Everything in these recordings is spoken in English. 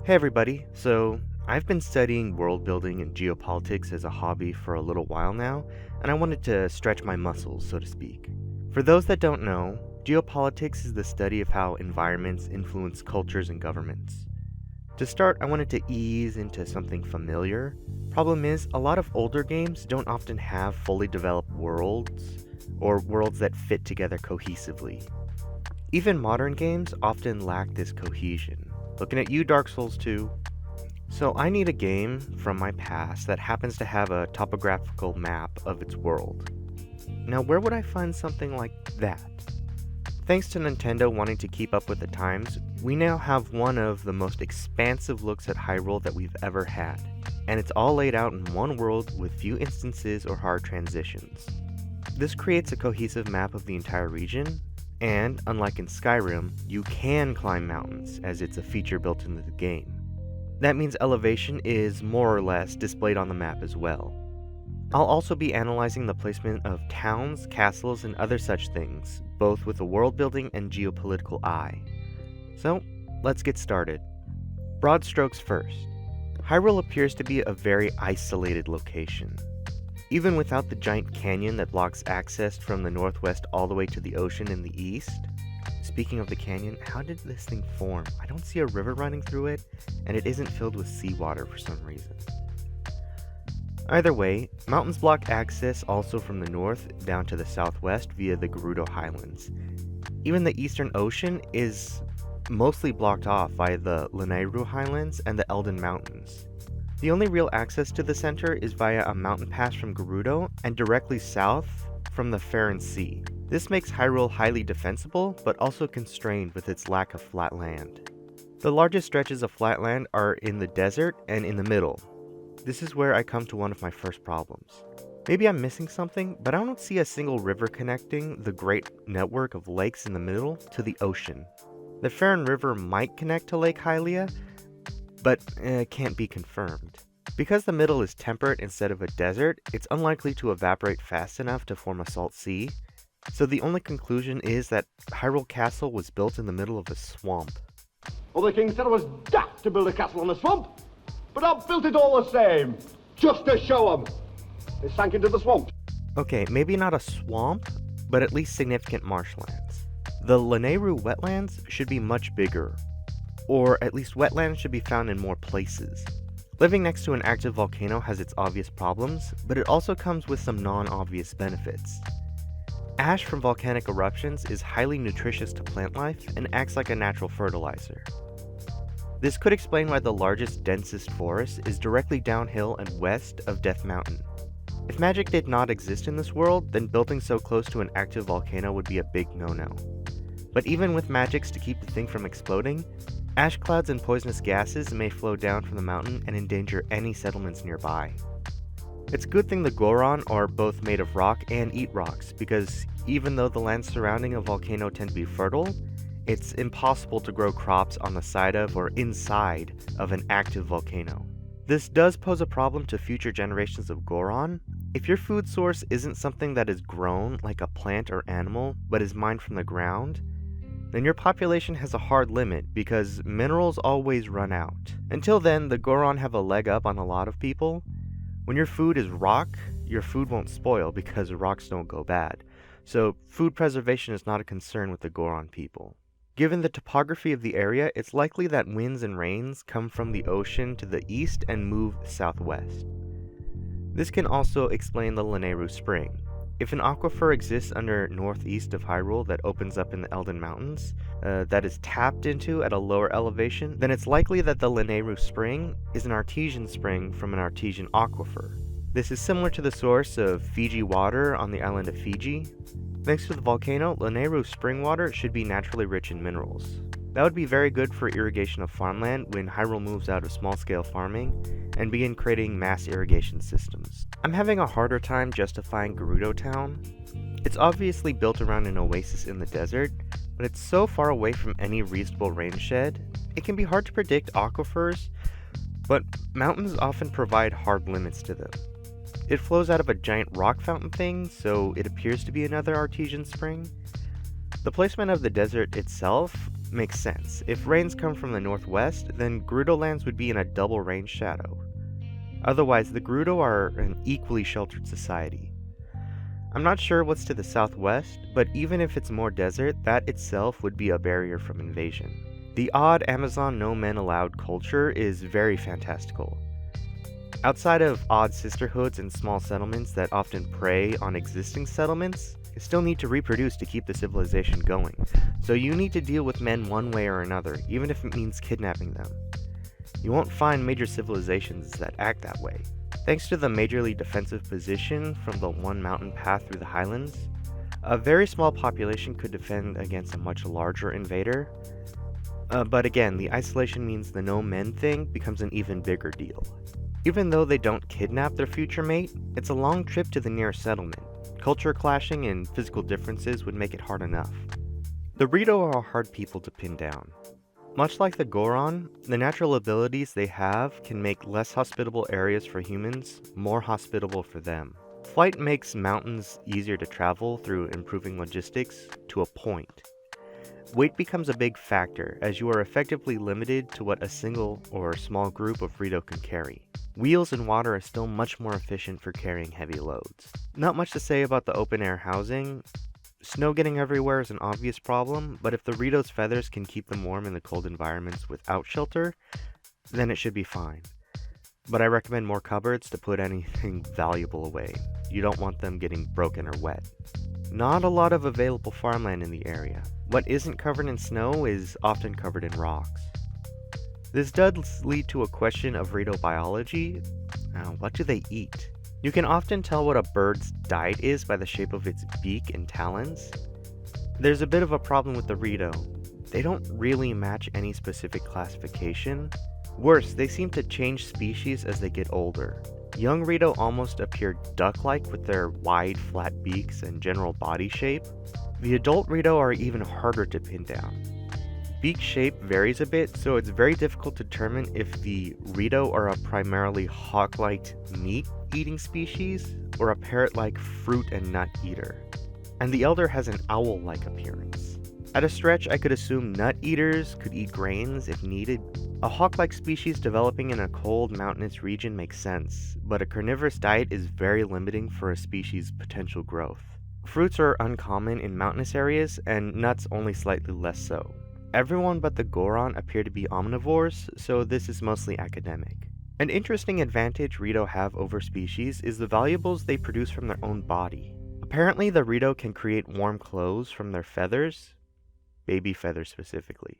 Hey everybody, so I've been studying world building and geopolitics as a hobby for a little while now, and I wanted to stretch my muscles, so to speak. For those that don't know, geopolitics is the study of how environments influence cultures and governments. To start, I wanted to ease into something familiar. Problem is, a lot of older games don't often have fully developed worlds, or worlds that fit together cohesively. Even modern games often lack this cohesion. Looking at you, Dark Souls 2. So I need a game from my past that happens to have a topographical map of its world. Now, where would I find something like that? Thanks to Nintendo wanting to keep up with the times, we now have one of the most expansive looks at Hyrule that we've ever had, and it's all laid out in one world with few instances or hard transitions. This creates a cohesive map of the entire region, and, unlike in Skyrim, you can climb mountains, as it's a feature built into the game. That means elevation is more or less displayed on the map as well. I'll also be analyzing the placement of towns, castles, and other such things, both with a world building and geopolitical eye. So, let's get started. Broad strokes first. Hyrule appears to be a very isolated location. Even without the giant canyon that blocks access from the northwest all the way to the ocean in the east. Speaking of the canyon, how did this thing form? I don't see a river running through it, and it isn't filled with seawater for some reason. Either way, mountains block access also from the north down to the southwest via the Gerudo Highlands. Even the eastern ocean is mostly blocked off via the Lanayru Highlands and the Eldin Mountains. The only real access to the center is via a mountain pass from Gerudo and directly south from the Faron Sea. This makes Hyrule highly defensible, but also constrained with its lack of flat land. The largest stretches of flat land are in the desert and in the middle. This is where I come to one of my first problems. Maybe I'm missing something, but I don't see a single river connecting the great network of lakes in the middle to the ocean. The Faron River might connect to Lake Hylia, but it can't be confirmed. Because the middle is temperate instead of a desert, it's unlikely to evaporate fast enough to form a salt sea, so the only conclusion is that Hyrule Castle was built in the middle of a swamp. Well, the king said it was daft to build a castle on a swamp, but I've built it all the same, just to show them. They sank into the swamp. Okay, maybe not a swamp, but at least significant marshlands. The Lanayru wetlands should be much bigger, or at least wetlands should be found in more places. Living next to an active volcano has its obvious problems, but it also comes with some non-obvious benefits. Ash from volcanic eruptions is highly nutritious to plant life and acts like a natural fertilizer. This could explain why the largest, densest forest is directly downhill and west of Death Mountain. If magic did not exist in this world, then building so close to an active volcano would be a big no-no. But even with magics to keep the thing from exploding, ash clouds and poisonous gases may flow down from the mountain and endanger any settlements nearby. It's a good thing the Goron are both made of rock and eat rocks, because even though the lands surrounding a volcano tend to be fertile, it's impossible to grow crops on the side of or inside of an active volcano. This does pose a problem to future generations of Goron. If your food source isn't something that is grown like a plant or animal, but is mined from the ground, then your population has a hard limit because minerals always run out. Until then, the Goron have a leg up on a lot of people. When your food is rock, your food won't spoil because rocks don't go bad. So food preservation is not a concern with the Goron people. Given the topography of the area, it's likely that winds and rains come from the ocean to the east and move southwest. This can also explain the Lanayru Spring. If an aquifer exists under northeast of Hyrule that opens up in the Eldin Mountains, that is tapped into at a lower elevation, then it's likely that the Lanayru Spring is an artesian spring from an artesian aquifer. This is similar to the source of Fiji water on the island of Fiji. Next to the volcano, Lanayru spring water should be naturally rich in minerals. That would be very good for irrigation of farmland when Hyrule moves out of small-scale farming and begin creating mass irrigation systems. I'm having a harder time justifying Gerudo Town. It's obviously built around an oasis in the desert, but it's so far away from any reasonable rain shed, it can be hard to predict aquifers, but mountains often provide hard limits to them. It flows out of a giant rock fountain thing, so it appears to be another artesian spring. The placement of the desert itself makes sense. If rains come from the northwest, then Gerudo lands would be in a double rain shadow. Otherwise, the Gerudo are an equally sheltered society. I'm not sure what's to the southwest, but even if it's more desert, that itself would be a barrier from invasion. The odd Amazon no men allowed culture is very fantastical. Outside of odd sisterhoods and small settlements that often prey on existing settlements, you still need to reproduce to keep the civilization going, so you need to deal with men one way or another, even if it means kidnapping them. You won't find major civilizations that act that way. Thanks to the majorly defensive position from the one mountain path through the highlands, a very small population could defend against a much larger invader. But again, the isolation means the no men thing becomes an even bigger deal. Even though they don't kidnap their future mate, it's a long trip to the nearest settlement. Culture clashing and physical differences would make it hard enough. The Rito are hard people to pin down. Much like the Goron, the natural abilities they have can make less hospitable areas for humans more hospitable for them. Flight makes mountains easier to travel through improving logistics to a point. Weight becomes a big factor, as you are effectively limited to what a single or small group of Rito can carry. Wheels and water are still much more efficient for carrying heavy loads. Not much to say about the open-air housing. Snow getting everywhere is an obvious problem, but if the Rito's feathers can keep them warm in the cold environments without shelter, then it should be fine. But I recommend more cupboards to put anything valuable away. You don't want them getting broken or wet. Not a lot of available farmland in the area. What isn't covered in snow is often covered in rocks. This does lead to a question of Rito biology. What do they eat? You can often tell what a bird's diet is by the shape of its beak and talons. There's a bit of a problem with the Rito. They don't really match any specific classification. Worse, they seem to change species as they get older. Young Rito almost appear duck-like with their wide, flat beaks and general body shape. The adult Rito are even harder to pin down. Beak shape varies a bit, so it's very difficult to determine if the Rito are a primarily hawk-like meat-eating species or a parrot-like fruit and nut eater. And the elder has an owl-like appearance. At a stretch, I could assume nut eaters could eat grains if needed. A hawk-like species developing in a cold, mountainous region makes sense, but a carnivorous diet is very limiting for a species' potential growth. Fruits are uncommon in mountainous areas, and nuts only slightly less so. Everyone but the Goron appear to be omnivores, so this is mostly academic. An interesting advantage Rito have over species is the valuables they produce from their own body. Apparently, the Rito can create warm clothes from their feathers, baby feathers specifically.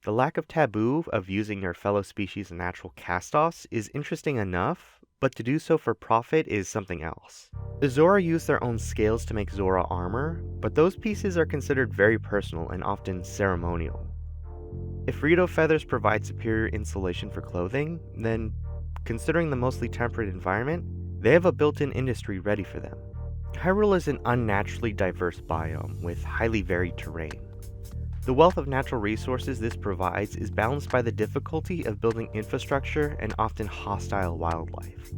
The lack of taboo of using your fellow species' natural cast-offs is interesting enough, but to do so for profit is something else. The Zora use their own scales to make Zora armor, but those pieces are considered very personal and often ceremonial. If Rito feathers provide superior insulation for clothing, then, considering the mostly temperate environment, they have a built-in industry ready for them. Hyrule is an unnaturally diverse biome with highly varied terrain. The wealth of natural resources this provides is balanced by the difficulty of building infrastructure and often hostile wildlife.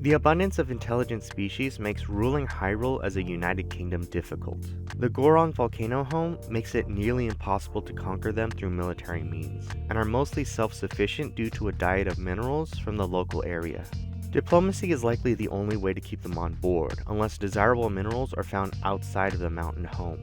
The abundance of intelligent species makes ruling Hyrule as a United Kingdom difficult. The Goron volcano home makes it nearly impossible to conquer them through military means, and are mostly self-sufficient due to a diet of minerals from the local area. Diplomacy is likely the only way to keep them on board, unless desirable minerals are found outside of the mountain home.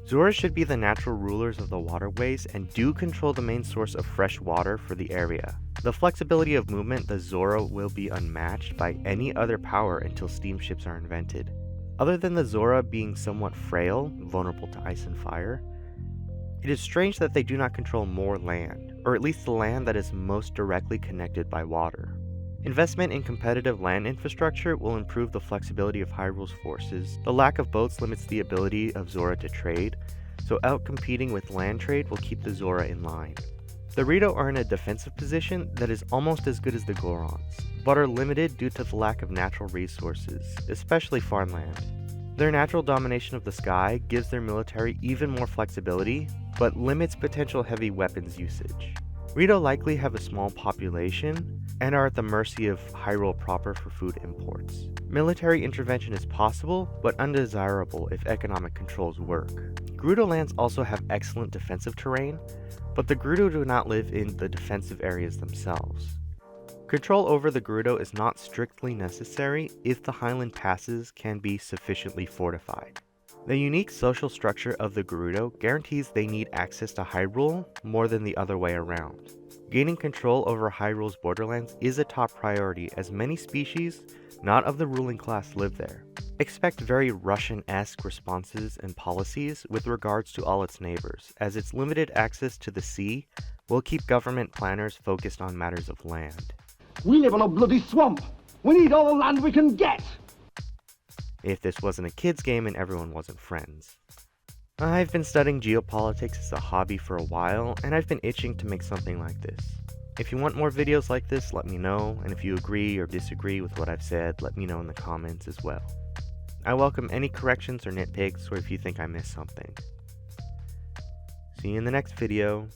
Zora should be the natural rulers of the waterways and do control the main source of fresh water for the area. The flexibility of movement the Zora will be unmatched by any other power until steamships are invented. Other than the Zora being somewhat frail, vulnerable to ice and fire, it is strange that they do not control more land, or at least the land that is most directly connected by water. Investment in competitive land infrastructure will improve the flexibility of Hyrule's forces. The lack of boats limits the ability of Zora to trade, so outcompeting with land trade will keep the Zora in line. The Rito are in a defensive position that is almost as good as the Gorons, but are limited due to the lack of natural resources, especially farmland. Their natural domination of the sky gives their military even more flexibility, but limits potential heavy weapons usage. Rito likely have a small population, and are at the mercy of Hyrule proper for food imports. Military intervention is possible, but undesirable if economic controls work. Gerudo lands also have excellent defensive terrain, but the Gerudo do not live in the defensive areas themselves. Control over the Gerudo is not strictly necessary if the Highland passes can be sufficiently fortified. The unique social structure of the Gerudo guarantees they need access to Hyrule more than the other way around. Gaining control over Hyrule's borderlands is a top priority as many species, not of the ruling class, live there. Expect very Russian-esque responses and policies with regards to all its neighbors, as its limited access to the sea will keep government planners focused on matters of land. We live on a bloody swamp. We need all the land we can get. If this wasn't a kid's game and everyone wasn't friends. I've been studying geopolitics as a hobby for a while, and I've been itching to make something like this. If you want more videos like this, let me know, and if you agree or disagree with what I've said, let me know in the comments as well. I welcome any corrections or nitpicks, or if you think I missed something. See you in the next video.